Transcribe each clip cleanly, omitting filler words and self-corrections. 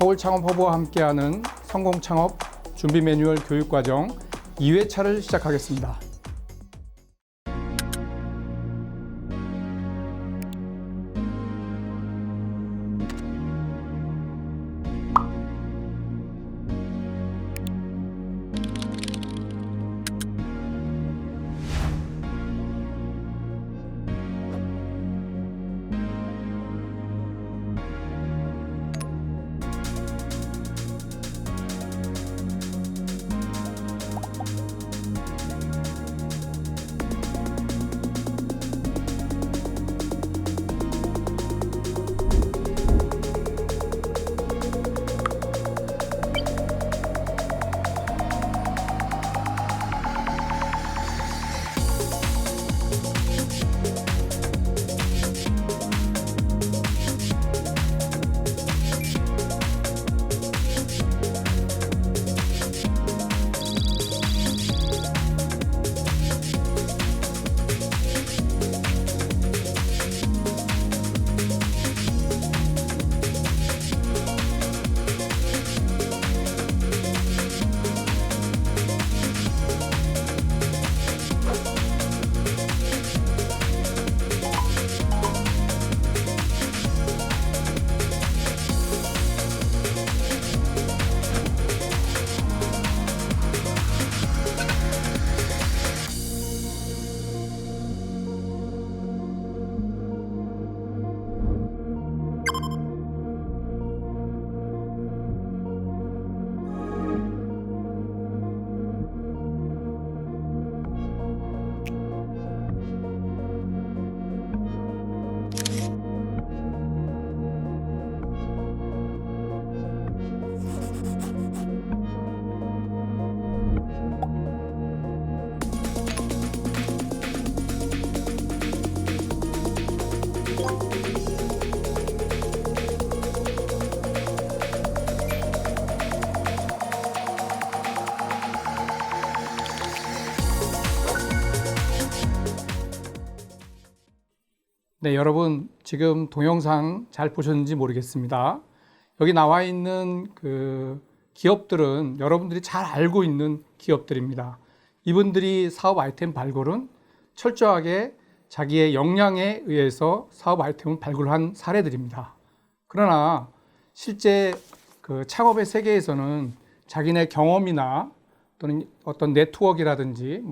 서울창업허브와 함께하는 성공창업 준비 매뉴얼 교육과정 2회차를 시작하겠습니다. 네, 여러분 지금 동영상 잘 보셨는지 모르겠습니다. 여기 나와 있는 기업들은 여러분들이 잘 알고 있는 기업들입니다. 이분들이 사업 아이템 발굴은 철저하게 자기의 역량에 의해서 사업 아이템을 발굴한 사례들입니다. 그러나 실제 창업의 세계에서는 자기네 경험이나 또는 어떤 네트워크라든지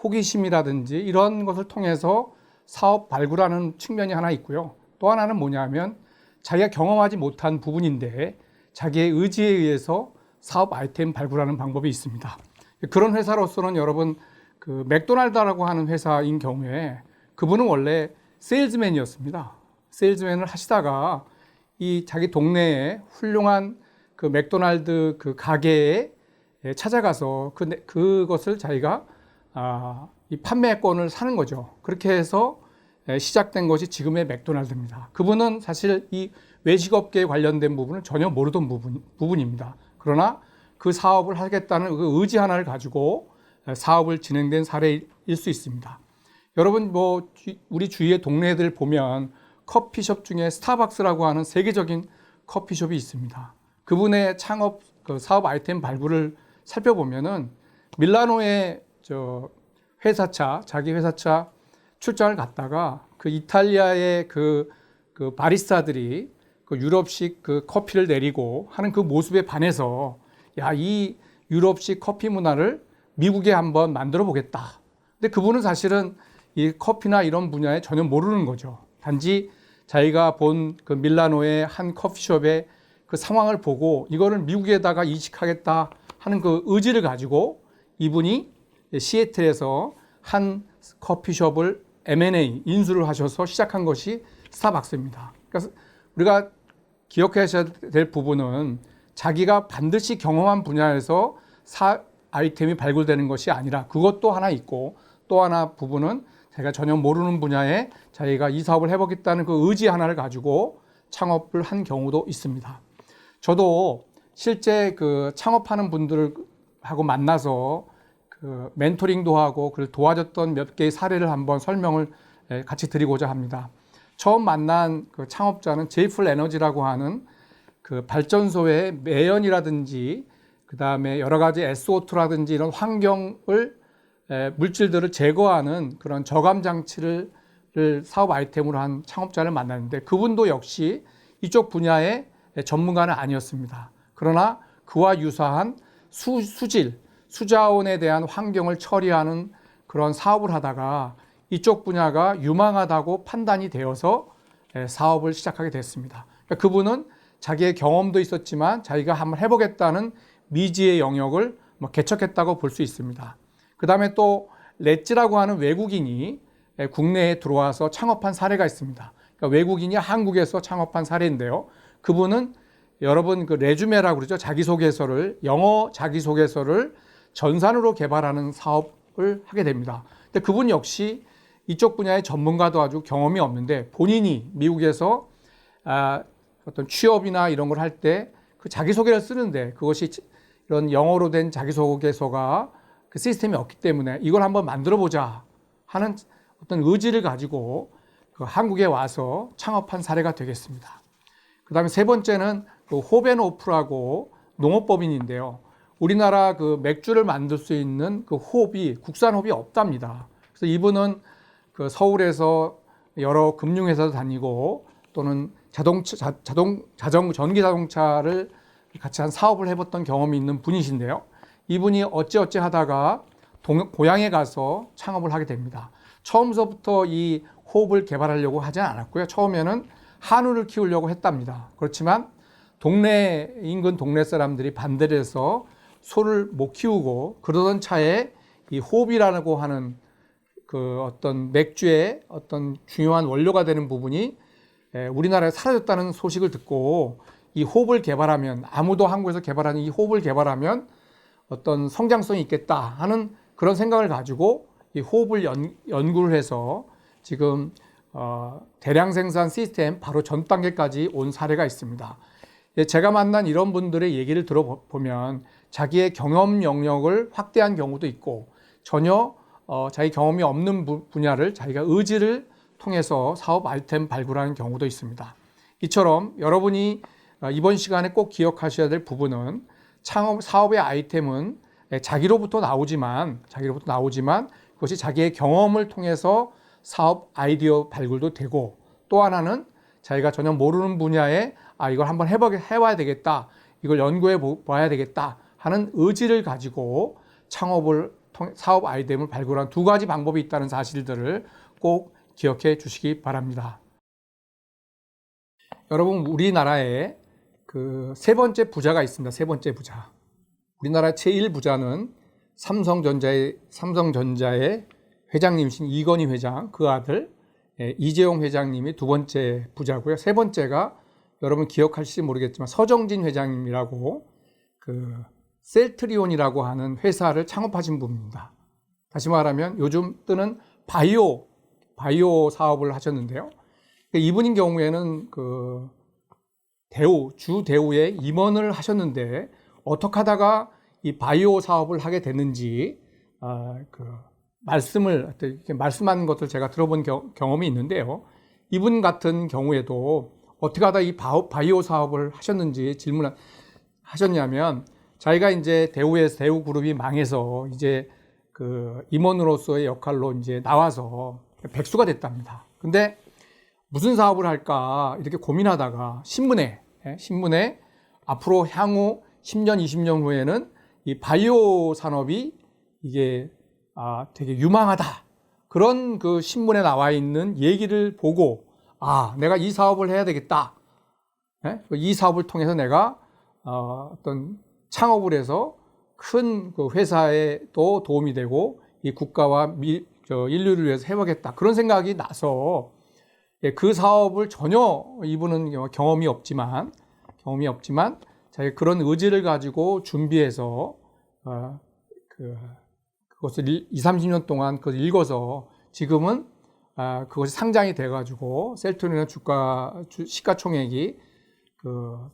호기심이라든지 이런 것을 통해서 사업 발굴하는 측면이 하나 있고요. 또 하나는 뭐냐면 자기가 경험하지 못한 부분인데 자기의 의지에 의해서 사업 아이템 발굴하는 방법이 있습니다. 그런 회사로서는 여러분 맥도날드라고 하는 회사인 경우에 그분은 원래 세일즈맨이었습니다. 세일즈맨을 하시다가 이 자기 동네에 훌륭한 맥도날드 가게에 찾아가서 그것을 자기가 이 판매권을 사는 거죠. 그렇게 해서 시작된 것이 지금의 맥도날드입니다. 그분은 사실 이 외식업계에 관련된 부분을 전혀 모르던 부분입니다. 그러나 그 사업을 하겠다는 그 의지 하나를 가지고 사업을 진행된 사례일 수 있습니다. 여러분 우리 주위의 동네들 보면 커피숍 중에 스타벅스라고 하는 세계적인 커피숍이 있습니다. 그분의 창업 사업 아이템 발굴을 살펴보면은 밀라노의 자기 회사차 출장을 갔다가 이탈리아의 바리스타들이 유럽식 커피를 내리고 하는 그 모습에 반해서 이 유럽식 커피 문화를 미국에 한번 만들어 보겠다. 근데 그분은 사실은 이 커피나 이런 분야에 전혀 모르는 거죠. 단지 자기가 본 밀라노의 한 커피숍의 상황을 보고 이거를 미국에다가 이식하겠다 하는 의지를 가지고 이분이 시애틀에서 한 커피숍을 M&A 인수를 하셔서 시작한 것이 스타벅스입니다. 그래서 우리가 기억하셔야 될 부분은 자기가 반드시 경험한 분야에서 아이템이 발굴되는 것이 아니라 그것도 하나 있고 또 하나 부분은 자기가 전혀 모르는 분야에 자기가 이 사업을 해보겠다는 의지 하나를 가지고 창업을 한 경우도 있습니다. 저도 실제 창업하는 분들하고 만나서 멘토링도 하고 그걸 도와줬던 몇 개의 사례를 한번 설명을 같이 드리고자 합니다. 처음 만난 창업자는 제이풀 에너지라고 하는 그 발전소의 매연이라든지 그다음에 여러 가지 SO2라든지 이런 환경을 물질들을 제거하는 그런 저감 장치를 사업 아이템으로 한 창업자를 만났는데 그분도 역시 이쪽 분야의 전문가는 아니었습니다. 그러나 그와 유사한 수질, 수자원에 대한 환경을 처리하는 그런 사업을 하다가 이쪽 분야가 유망하다고 판단이 되어서 사업을 시작하게 됐습니다. 그러니까 그분은 자기의 경험도 있었지만 자기가 한번 해보겠다는 미지의 영역을 개척했다고 볼 수 있습니다. 그 다음에 또 렛지라고 하는 외국인이 국내에 들어와서 창업한 사례가 있습니다. 그러니까 외국인이 한국에서 창업한 사례인데요. 그분은 여러분 그 레주메라고 그러죠. 자기소개서를, 영어 자기소개서를 전산으로 개발하는 사업을 하게 됩니다. 근데 그분 역시 이쪽 분야의 전문가도 아주 경험이 없는데 본인이 미국에서 어떤 취업이나 이런 걸 할 때 그 자기소개를 쓰는데 그것이 이런 영어로 된 자기소개서가 그 시스템이 없기 때문에 이걸 한번 만들어 보자 하는 어떤 의지를 가지고 그 한국에 와서 창업한 사례가 되겠습니다. 그 다음에 세 번째는 그 호벤호프라고 농업법인인데요. 우리나라 그 맥주를 만들 수 있는 그 호흡이 국산 호흡이 없답니다. 그래서 이분은 그 서울에서 여러 금융회사도 다니고 또는 전기 자동차를 같이 한 사업을 해봤던 경험이 있는 분이신데요. 이분이 어찌어찌 하다가 고향에 가서 창업을 하게 됩니다. 처음서부터 이 호흡을 개발하려고 하진 않았고요. 처음에는 한우를 키우려고 했답니다. 그렇지만 인근 동네 사람들이 반대를 해서 소를 못 키우고 그러던 차에 이 호흡이라고 하는 그 어떤 맥주의 어떤 중요한 원료가 되는 부분이 우리나라에 사라졌다는 소식을 듣고 이 호흡을 개발하면 아무도 한국에서 개발하는 이 호흡을 개발하면 어떤 성장성이 있겠다 하는 그런 생각을 가지고 이 호흡을 연구를 해서 지금 대량 생산 시스템 바로 전 단계까지 온 사례가 있습니다. 제가 만난 이런 분들의 얘기를 들어보면 자기의 경험 영역을 확대한 경우도 있고 전혀 자기 경험이 없는 분야를 자기가 의지를 통해서 사업 아이템 발굴하는 경우도 있습니다. 이처럼 여러분이 이번 시간에 꼭 기억하셔야 될 부분은 사업의 아이템은 자기로부터 나오지만 그것이 자기의 경험을 통해서 사업 아이디어 발굴도 되고 또 하나는 자기가 전혀 모르는 분야에 이걸 한번 해봐야 되겠다, 이걸 연구해 봐야 되겠다 하는 의지를 가지고 사업 아이템을 발굴한 두 가지 방법이 있다는 사실들을 꼭 기억해 주시기 바랍니다. 여러분, 우리나라에 그 세 번째 부자가 있습니다. 세 번째 부자. 우리나라 제1부자는 삼성전자의 회장님이신 이건희 회장, 그 아들 이재용 회장님이 두 번째 부자고요. 세 번째가 여러분 기억하실지 모르겠지만 서정진 회장님이라고 그 셀트리온이라고 하는 회사를 창업하신 분입니다. 다시 말하면 요즘 뜨는 바이오 사업을 하셨는데요. 이분인 경우에는 그 주 대우의 임원을 하셨는데 어떻게 하다가 이 바이오 사업을 하게 됐는지 말씀한 것을 제가 들어본 경험이 있는데요. 이분 같은 경우에도 어떻게 하다 이 바이오 사업을 하셨는지 질문하셨냐면 자기가 이제 대우 그룹이 망해서 이제 그 임원으로서의 역할로 이제 나와서 백수가 됐답니다. 근데 무슨 사업을 할까 이렇게 고민하다가 신문에 앞으로 향후 10년, 20년 후에는 이 바이오 산업이 이게 되게 유망하다. 그런 그 신문에 나와 있는 얘기를 보고 내가 이 사업을 해야 되겠다. 이 사업을 통해서 내가 어떤 창업을 해서 큰 그 회사에 또 도움이 되고 이 국가와 인류를 위해서 해보겠다. 그런 생각이 나서 그 사업을 전혀 이분은 경험이 없지만 자기 그런 의지를 가지고 준비해서 그것을 20-30년 동안 그것을 읽어서 지금은 그것이 상장이 돼가지고 셀트리온 시가총액이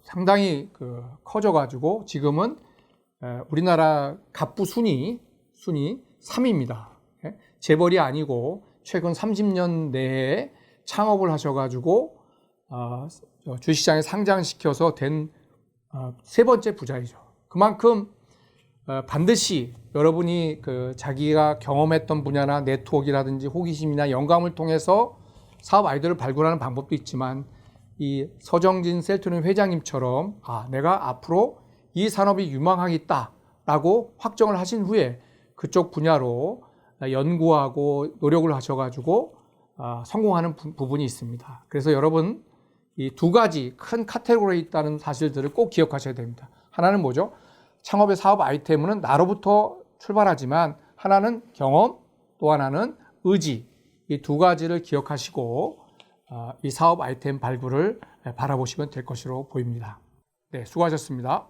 상당히 커져가지고 지금은 우리나라 갑부 순위 3위입니다. 재벌이 아니고 최근 30년 내에 창업을 하셔가지고 주식시장에 상장시켜서 된 세 번째 부자이죠. 그만큼 반드시 여러분이 자기가 경험했던 분야나 네트워크라든지 호기심이나 영감을 통해서 사업 아이디어를 발굴하는 방법도 있지만 이 서정진 셀토님 회장님처럼 내가 앞으로 이 산업이 유망하겠다라고 확정을 하신 후에 그쪽 분야로 연구하고 노력을 하셔가지고 성공하는 부분이 있습니다. 그래서 여러분 이 두 가지 큰 카테고리에 있다는 사실들을 꼭 기억하셔야 됩니다. 하나는 뭐죠? 창업의 사업 아이템은 나로부터 출발하지만 하나는 경험, 또 하나는 의지. 이 두 가지를 기억하시고 이 사업 아이템 발굴을 바라보시면 될 것으로 보입니다. 네, 수고하셨습니다.